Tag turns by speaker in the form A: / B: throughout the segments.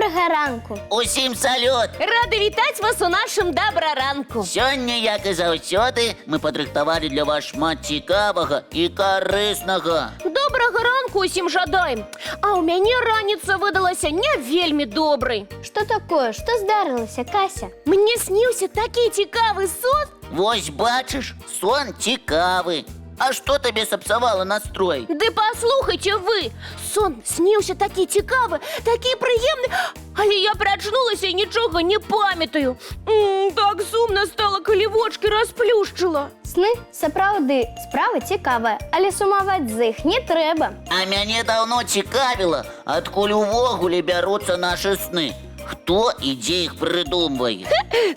A: Добрага ранку.
B: Усім салют!
C: Рады вітаць вас у нашым дабраранку.
B: Сёння, як і заўсёды, мы падрыхтавалі для вас шмат цікавага і карыснага.
C: Добрага ранку усім жадаем. А ў мяне раніца выдалася не вельмі добрай.
A: Што такое? Што здарылася, Кася?
C: Мне сніўся такі цікавы сон.
B: Вось бачыш, сон цікавы. А што табе сапсавала настрой?
C: Ды паслухайце вы. Сон сніўся такі цікавы, такі прыемны. Але я прачнулася і нічога не памятаю. Так сумна стала, калі вочкі расплюшчыла.
A: Сны сапраўды справа цікавая, але сумаваць з іх не трэба.
B: А мяне даўно цікавіла, адкуль увогуле бяруцца нашы сны. Хто і дзе іх прыдумвае?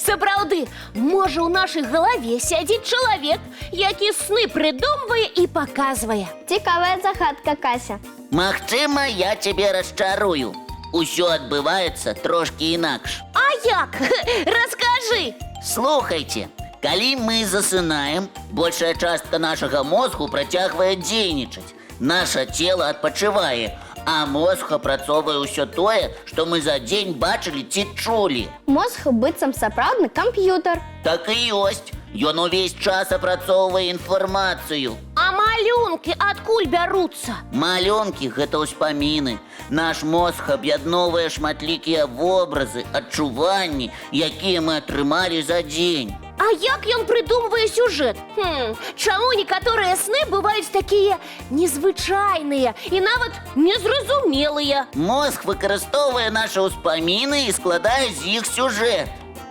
C: Сапраўды, можа, у нашай галаве сядзіць чалавек, які сны прыдумвае і паказвае.
A: Цікавая загадка, Кася.
B: Магчыма, я цябе расчарую. Усё адбываецца трошкі інакш.
C: А як? Раскажы.
B: Слухайце, калі мы засынаем, большая частка нашага мозгу працягвае дзейнічаць. Наша цела адпачывае, а мозг апрацоўвае ўсё тое, што мы за дзень бачылі ці чулі.
A: Мозг быццам сапраўдны камп'ютар.
B: Так і ёсць. Ён увесь час апрацоўвае інфармацыю.
C: А малюнкі адкуль бяруцца?
B: Малюнкі – гэта ўспаміны. Наш мозг аб'ядноўвае шматлікія вобразы, адчуванні, якія мы атрымалі за дзень.
C: А як ён прыдумвае сюжэт? Чаму некаторыя сны бываюць такія незвычайныя і нават незразумелыя?
B: Мозг выкарыстоўвае нашы ўспаміны і складае з іх сюжэт.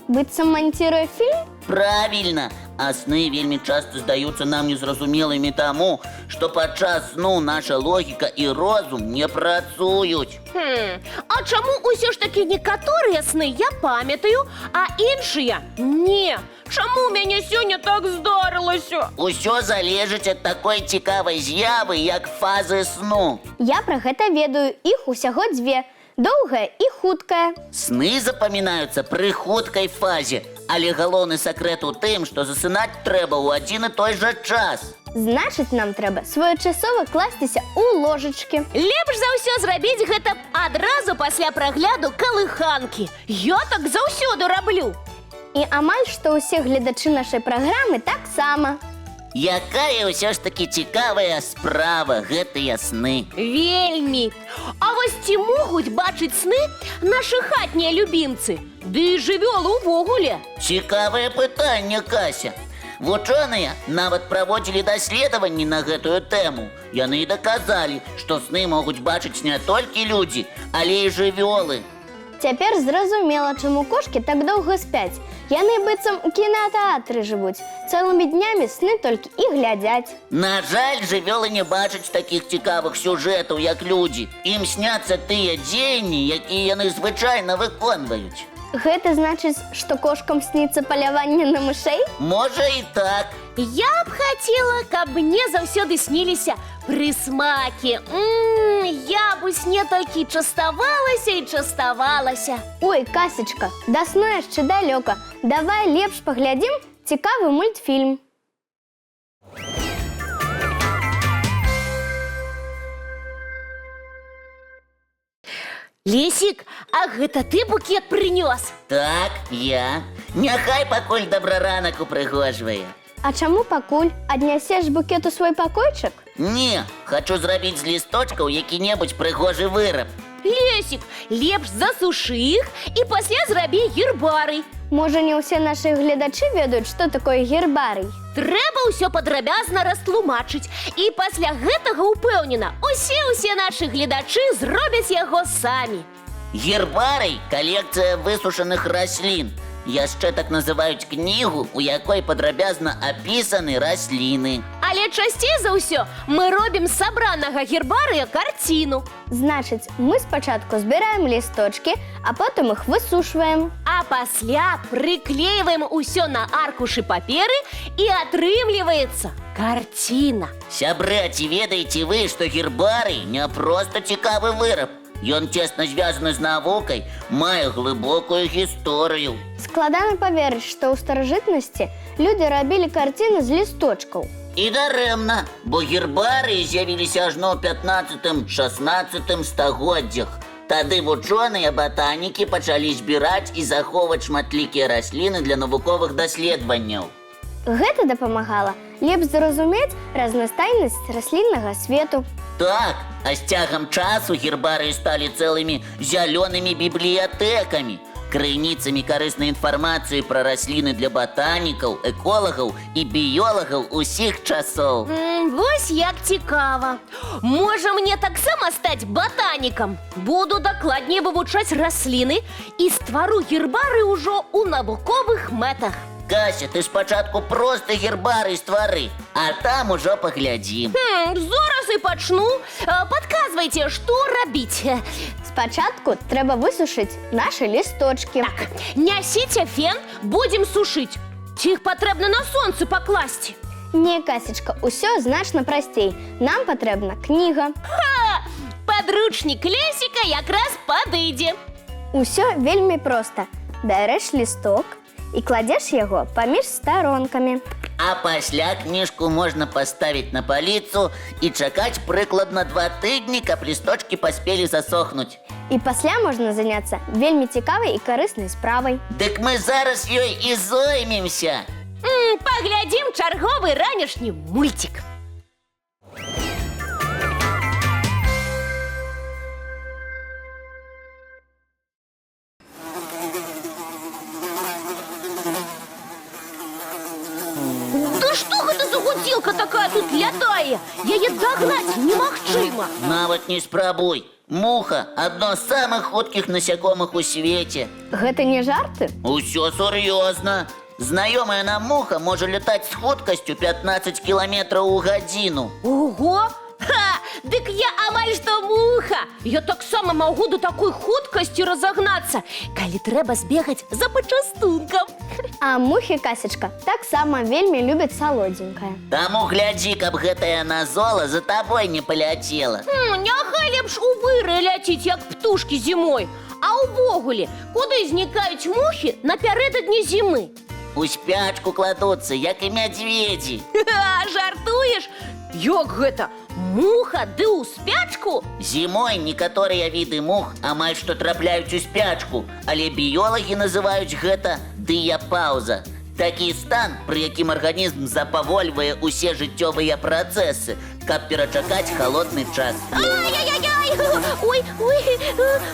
A: Быццам манціруе фільм?
B: Правільна. А сны вельмі часта здаюцца нам незразумелымі таму, што падчас сну наша логіка і розум не працуюць.
C: А чаму ўсё ж такі некаторыя сны я памятаю, а іншыя не? Чаму ў мяне сёння так здарылася?
B: Усё залежыць ад такой цікавай з'явы, як фазы сну.
A: Я пра гэта ведаю, іх усяго дзве. Доўгая і хуткая.
B: Сны запамінаюцца пры хуткай фазе, але галоўны сакрэт у тым, што засынаць трэба ў адзін і той жа час.
A: Значыць, нам трэба своечасова класціся ў ложачкі.
C: Лепш за ўсё зрабіць гэта адразу пасля прагляду калыханкі. Я так заўсёды раблю.
A: І амаль што ўсе гледачы нашай праграмы таксама.
B: Якая ўсё ж такі цікавая справа гэтыя сны.
C: Вельмі. А вось ці могуць бачыць сны нашы хатнія любімцы? Ды і жывёлы ўвогуле.
B: Цікавае пытанне, Кася. Вучоныя нават праводзілі даследаванні на гэтую тэму. Яны даказалі, што сны могуць бачыць не толькі людзі, але і жывёлы.
A: Цяпер зразумела, чаму кошкі так доўга спяць. Яны быццам у кінатэатры жывуць. Цэлымі днямі сны толькі і глядзяць.
B: На жаль, жывёлы не бачаць такіх цікавых сюжэтаў, як людзі. Ім сняцца тыя дзеянні, якія яны звычайна выконваюць.
A: Гэта значыць, што кошкам сніцца паляванне на мышэй?
B: Можа і так.
C: Я б хацела, каб мне заўсёды сніліся прысмакі. Я б у сне толькі частавалася і частавалася.
A: Ой, Касечка, да сну яшчэ далёка. Давай лепш паглядзім цікавы мультфільм.
C: Лесік, а гэта ты букет прынёс?
B: Так, я. Няхай пакуль дабраранак упрыгожвае.
A: А чаму пакуль? Аднясеш букет у свой пакойчык?
B: Не, хачу зрабіць з лісточкаў які-небудзь прыгожы выраб.
C: Лесік, лепш засушы іх і пасля зрабі гербарый.
A: Можа, не ўсе нашы гледачы ведаюць, што такое гербарый?
C: Трэба ўсё падрабязна растлумачыць. І пасля гэтага ўпэўнена, усе нашы гледачы зробяць яго самі.
B: Гербарый – калекцыя высушаных раслін. Яшчэ так называюць кнігу, у якой падрабязна апісаны расліны.
C: Але часцей за ўсё мы робім з сабранага гербарыя карціну.
A: Значыць, мы спачатку збіраем лісточкі, а потым іх высушваем.
C: А пасля прыклейваем усё на аркушы паперы і атрымліваецца карціна.
B: Сябры, а ці ведаеце вы, што гербарый не проста цікавы выраб? Ён цесна звязаны з навукай, мае глыбокую гісторыю.
A: Складана паверыць, што ў старажытнасці людзі рабілі карціны з лісточкаў.
B: І дарэмна, бо гербарыі з'явіліся ажно ў 15-16 стагоддзях. Тады вучоныя батанікі пачалі збіраць і захоўваць шматлікія расліны для навуковых даследаванняў.
A: Гэта дапамагала лепш зразумець разнастайнасць расліннага свету.
B: Так, а з цягам часу гербарыі сталі цэлымі зялёнымі бібліятэкамі, крыніцамі карыснай інфармацыі пра расліны для батанікаў, эколагаў і біёлагаў усіх часоў.
C: Вось як цікава. Можа, мне таксама стаць батанікам? Буду дакладней вывучаць расліны і ствару гербарый ужо ў навуковых мэтах.
B: Кася, ты спачатку проста гербарый ствары, а там ужо паглядзім.
C: Зараз і пачну. Падказвайце, што рабіць.
A: Спачатку трэба высушыць нашы лісточкі.
C: Так, нясіце фен, будзем сушыць. Ці іх патрэбна на сонцы пакласці?
A: Не, Касечка, усё значна прасцей. Нам патрэбна кніга.
C: Падручнік Лесіка якраз падыдзе.
A: Усё вельмі проста. Бярэш лісток і кладзеш яго паміж старонкамі.
B: А пасля кніжку можна паставіць на паліцу і чакаць прыкладна 2 тыдні, каб лісточкі паспелі засохнуць.
A: І пасля можна заняцца вельмі цікавай і карыснай справай.
B: Дык мы зараз ёй і зоймемся.
C: Паглядзім чарговы ранішні мульцік. Да што гэта за гудзілка такая тут лятае? Яе дагнаць немагчыма.
B: Нават не спрабуй. Муха – адно з самых хуткіх насякомых у свеце.
A: Гэта не жарты?
B: Усё сур'ёзна. Знаёмая нам муха можа лятаць з хуткасцю 15 кіламетраў у гадзіну.
C: Ого! Дык я амаль што муха. Я таксама магу да такой хуткасці разагнацца, калі трэба збегаць за пачастункам.
A: А мухі, Касечка, таксама вельмі любяць салодзенькае.
B: Таму глядзі, каб гэтая назола за табой не паляцела.
C: Няхай лепш у выры ляціць, як птушкі зімой. А ўвогуле, куды знікаюць мухі напярэдадні зімы?
B: У спячку кладуцца, як і мядзведзі.
C: Жартуеш? Як гэта? Муха ды ў спячку?
B: Зімой некаторыя віды мух амаль што трапляюць у спячку, але біёлагі называюць гэта дыяпаўза. Такі стан, пры якім арганізм запавольвае ўсе жыццёвыя працэсы, каб перачакаць халодны час.
C: Ай-яй-яй! Ой.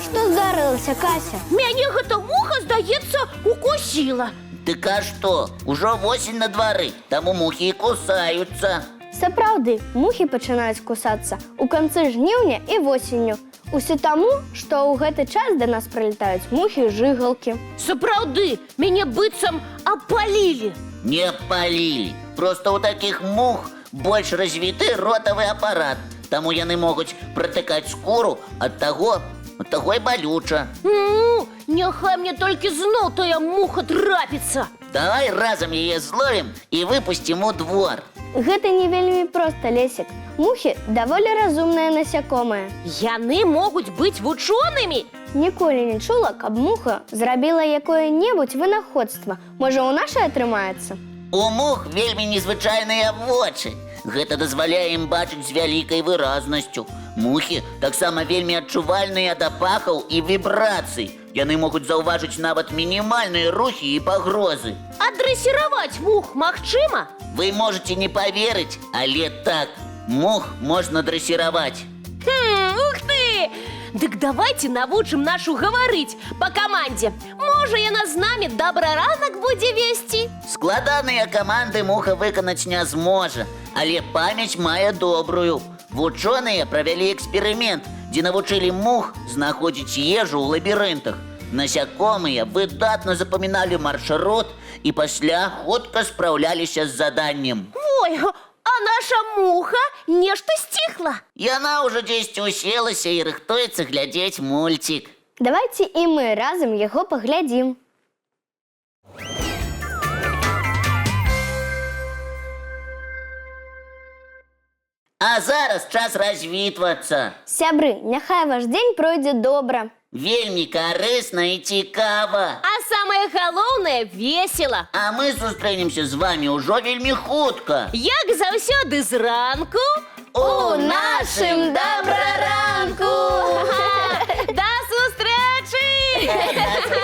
A: Што здарылася, Кася?
C: Мяне гэта муха, здаецца, укусіла.
B: Дык а што? Ужо восень на двары, таму мухі і кусаюцца.
A: Сапраўды, мухі пачынаюць кусацца ў канцы жніўня і восенню. Усё таму, што ў гэты час да нас прылетаюць мухі-жыгалкі.
C: Сапраўды, мяне быццам апалілі.
B: Не палілі. Проста ў такіх мух больш развіты ротавы апарат, таму яны могуць пратыкаць скуру, ад таго і балюча.
C: Няхай мне толькі зноў тая муха трапіцца.
B: Давай разам яе зловім і выпусцім у двор.
A: Гэта не вельмі проста, Лесік. Мухі даволі разумныя насякомыя.
C: Яны могуць быць вучонымі.
A: Ніколі не чула, каб муха зрабіла якое-небудзь вынаходства. Можа, у нашай атрымаецца?
B: У мух вельмі незвычайныя вочы. Гэта дазваляе ім бачыць з вялікай выразнасцю. Мухі таксама вельмі адчувальныя да пахаў і вібрацый. Яны могуць заўважыць нават мінімальныя рухі і пагрозы.
C: А дрэсіраваць мух магчыма?
B: Вы можаце не паверыць, але так, мух можна дрэсіраваць.
C: Ух ты! Дык давайце навучым нашу гаварыць па камандзе. Можа, яна з намі добраранак будзе весці?
B: Складаныя каманды муха выканаць не зможа, але памяць мае добрую. Вучоныя правялі эксперымент, дзе навучылі мух знаходзіць ежу ў лабірынтах. Насякомыя выдатна запаміналі маршрут і пасля хутка спраўляліся з заданнем.
C: Ой, а наша муха нешта сціхла.
B: Яна ўжо дзесьці уселася і рыхтуецца глядзець мульцік.
A: Давайце і мы разам яго паглядзім.
B: А зараз час развітвацца.
A: Сябры, няхай ваш дзень пройдзе добра.
B: Вельмі карысна і цікава.
C: А самае галоўнае весела.
B: А мы сустрэнемся з вамі ўжо вельмі хутка.
C: Як заўсёды зранку
B: У
A: нашым добраранку!
C: Да
B: Насмешки.